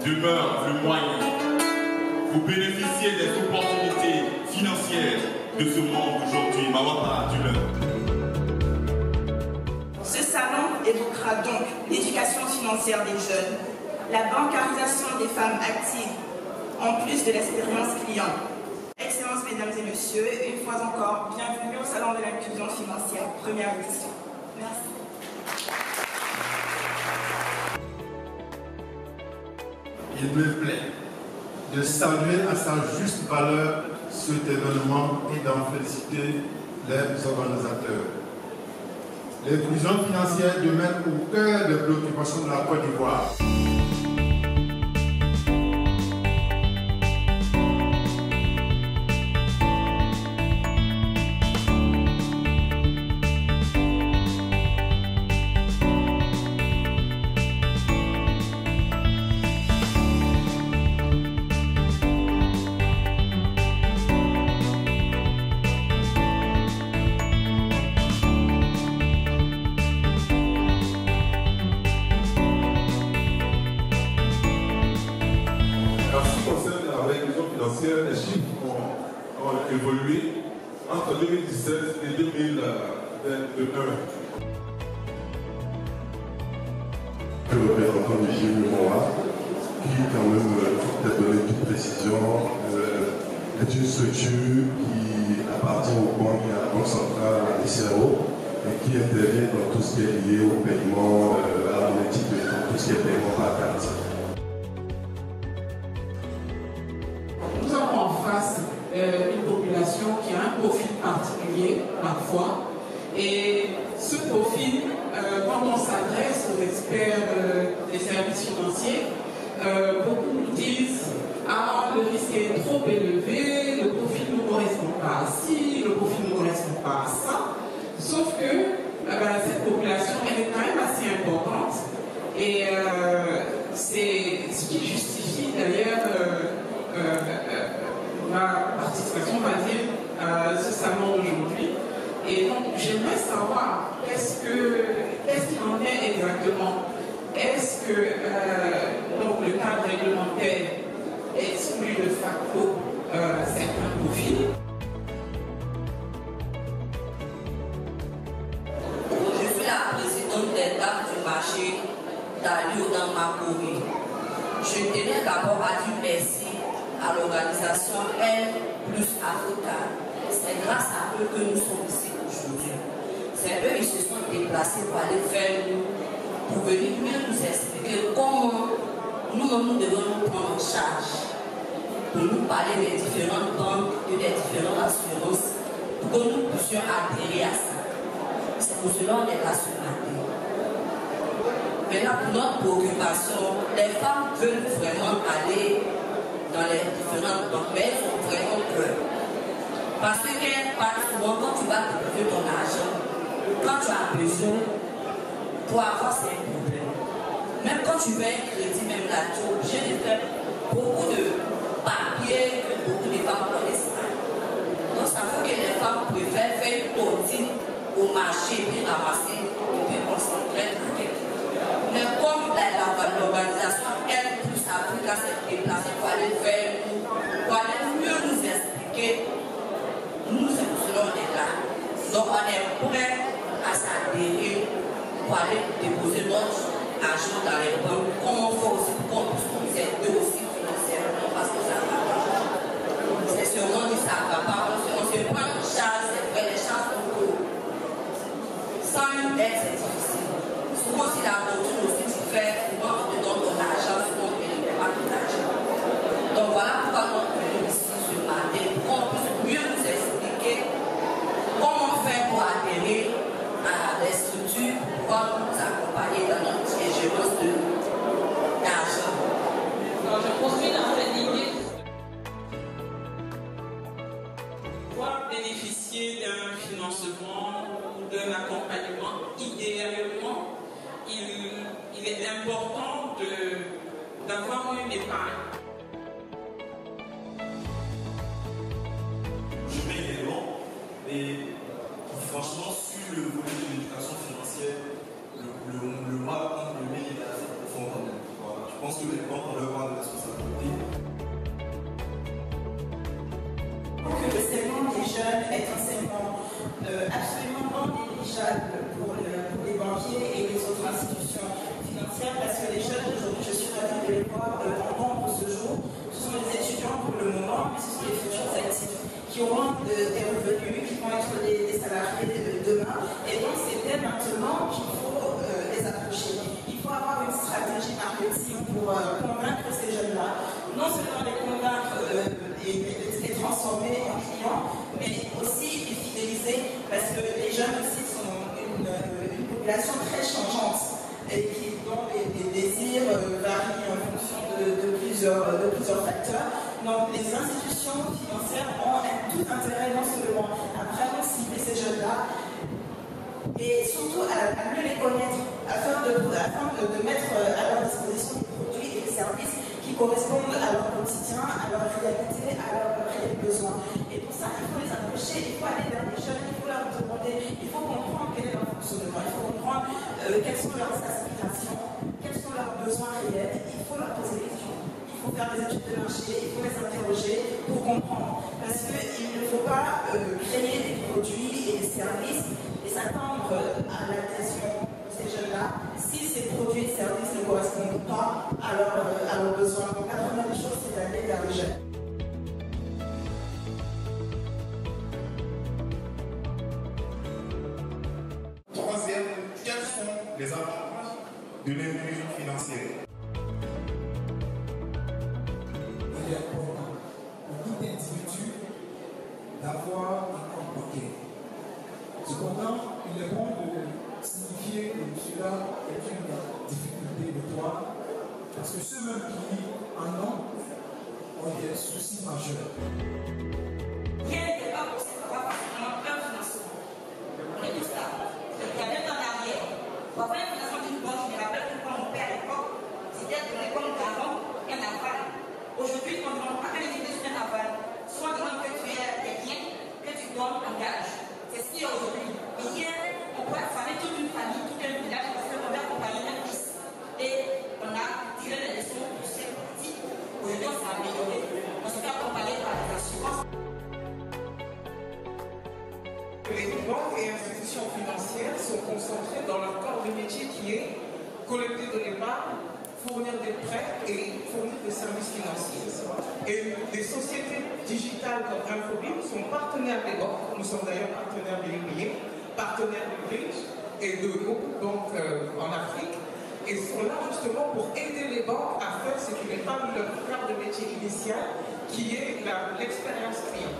demeure le moyen pour bénéficier des opportunités financières de ce monde aujourd'hui. Mawapa Duleur. Ce salon évoquera donc l'éducation financière des jeunes, la bancarisation des femmes actives, en plus de l'expérience client. Excellences, mesdames et messieurs, une fois encore, bienvenue au Salon de l'inclusion financière, première édition. Merci. Il me plaît de saluer à sa juste valeur cet événement et d'en féliciter les organisateurs. L'inclusion financière demeure au cœur des préoccupations de la Côte d'Ivoire. Les chiffres ont évolué entre 2017 et 2021. Le représentant du GIMOA, qui quand même, pour donner toute précision, est une structure qui appartient au banque et à la Banque centrale des CRO et qui intervient dans tout ce qui est lié au paiement, à la monétique, tout ce qui est paiement par carte. Une population qui a un profil particulier parfois, et ce profil, quand on s'adresse aux experts des services financiers, beaucoup nous disent « Ah, le risque est trop élevé, le profil ne correspond pas à ci, le profil ne correspond pas à ça », sauf que cette population, elle est quand même assez importante, et c'est ce qui justifie d'ailleurs ma participation, on va dire, à ce salon aujourd'hui. Et donc, j'aimerais savoir, qu'est-ce qu'il en est exactement? Est-ce que donc, le cadre réglementaire exclut de facto certains profils? Je suis la présidente des dames du marché d'Alio dans Makori. Je tenais d'abord à dire merci à l'organisation Elle plus Africa. C'est grâce à eux que nous sommes ici aujourd'hui. C'est eux qui se sont déplacés pour aller faire nous, pour venir mieux nous expliquer comment nous devons nous prendre en charge, pour nous parler des différentes banques et des différentes assurances, pour que nous puissions adhérer à ça. C'est pour cela qu'on est là ce matin. Maintenant, pour notre préoccupation, les femmes veulent vraiment aller dans les différentes banques, mais elles ont vraiment peur. Parce que souvent, quand tu vas déposer ton argent, quand tu as besoin, pour avoir, c'est un problème. Même quand tu veux un crédit, même là, tu es obligé de faire beaucoup de papiers que beaucoup de femmes connaissent pas. Donc, ça fait que les femmes préfèrent faire une tontine au marché, puis ramasser, et puis concentrer dans quelque. Mais comme l'organisation Elle plus Africa s'est déplacée pour aller vers nous, pour aller mieux nous expliquer, nous, c'est pour cela qu'on est là. Donc on est prêt à s'adhérer pour aller déposer notre argent dans les banques, comme on fait aussi pour qu'on puisse nous aider aussi financièrement, parce que ça ne va pas. C'est sûrement dit ça ne va pas. On se prend en charge, c'est vrai, les chances sont courtes. Sans une aide, c'est difficile. Souvent, si la voiture aussi tu fais, souvent on te donne ton argent, souvent on ne te pas ton argent. Donc voilà pourquoi nous venons ici ce matin, pour qu'on puisse mieux nous expliquer comment faire pour adhérer à des structures, pour pouvoir nous accompagner dans notre gérance d'argent. Alors je poursuis dans cette lignée. Pouvoir bénéficier d'un financement ou d'un accompagnement, idéalement, il est important d'avoir une épargne. Je mets également, mais franchement, sur le volet de l'éducation financière, le mois de mai est assez profond quand même. Voilà. Je pense que les banques ont leur jeunes est un segment absolument non négligeable pour les banquiers et les autres institutions financières, parce que les jeunes aujourd'hui, je suis ravie de les voir en nombre ce jour. Ce sont des étudiants pour le moment, mais ce sont les futurs actifs qui auront des revenus, qui vont être des salariés de demain. Et donc c'est dès maintenant qu'il faut les approcher. Il faut avoir une stratégie marketing pour convaincre ces jeunes-là, non seulement les convaincre et les transformer en clients, mais aussi les fidéliser, parce que les jeunes aussi sont une population très changeante et dont les désirs varient en fonction de plusieurs facteurs. Donc les institutions financières ont tout intérêt non seulement à vraiment cibler ces jeunes-là, et surtout à mieux les connaître, afin de mettre à leur disposition des produits et des services qui correspondent à leur quotidien, à leur réalité, à leurs réels besoins. Et pour ça, il faut les approcher, il faut aller vers les jeunes, il faut leur demander, il faut comprendre quel est leur fonctionnement, il faut comprendre quelles sont leurs aspirations, quels sont leurs besoins réels, il faut leur poser des questions. Il faut faire des études de marché, il faut les interroger pour comprendre. Parce qu'il ne faut pas créer des produits et des services et s'attendre à l'adhésion de ces jeunes-là si ces produits et services ne correspondent pas à leurs besoins. Donc la première chose, c'est d'aller vers les jeunes. Troisième, quels sont les avantages de l'inclusion financière? Il est important pour tout individu d'avoir un compte bancaire. Cependant, il est bon de signifier que cela est une difficulté notoire, parce que ceux même qui en ont des soucis majeurs. Rien n'était pas possible d'avoir un financement. On est tous là. Il y a même en arrière. Pour avoir un financement d'une banque, je me rappelle que quand mon père à l'époque, c'était donné comme garant un aval. Aujourd'hui, on ne demande pas que les idées soient un aval. Soit on demande que tu aies des biens, que tu donnes en gage. C'est ce qu'il y a aujourd'hui. Et hier, on peut affamer toute une famille, tout un village, parce qu'on a accompagné un fils. Et on a tiré les leçons de ces petits. Aujourd'hui, on s'est amélioré. On se fait accompagner par les assurances. Les banques et institutions financières sont concentrées dans leur corps de métier qui est collecter de l'épargne, fournir des prêts et fournir des services financiers. Et des sociétés digitales comme Infobim sont partenaires des banques, nous sommes d'ailleurs partenaires de l'UBA, partenaires de Bridge et de beaucoup de banques en Afrique, et sont là justement pour aider les banques à faire ce qui n'est pas leur cœur de métier initial, qui est l'expérience client.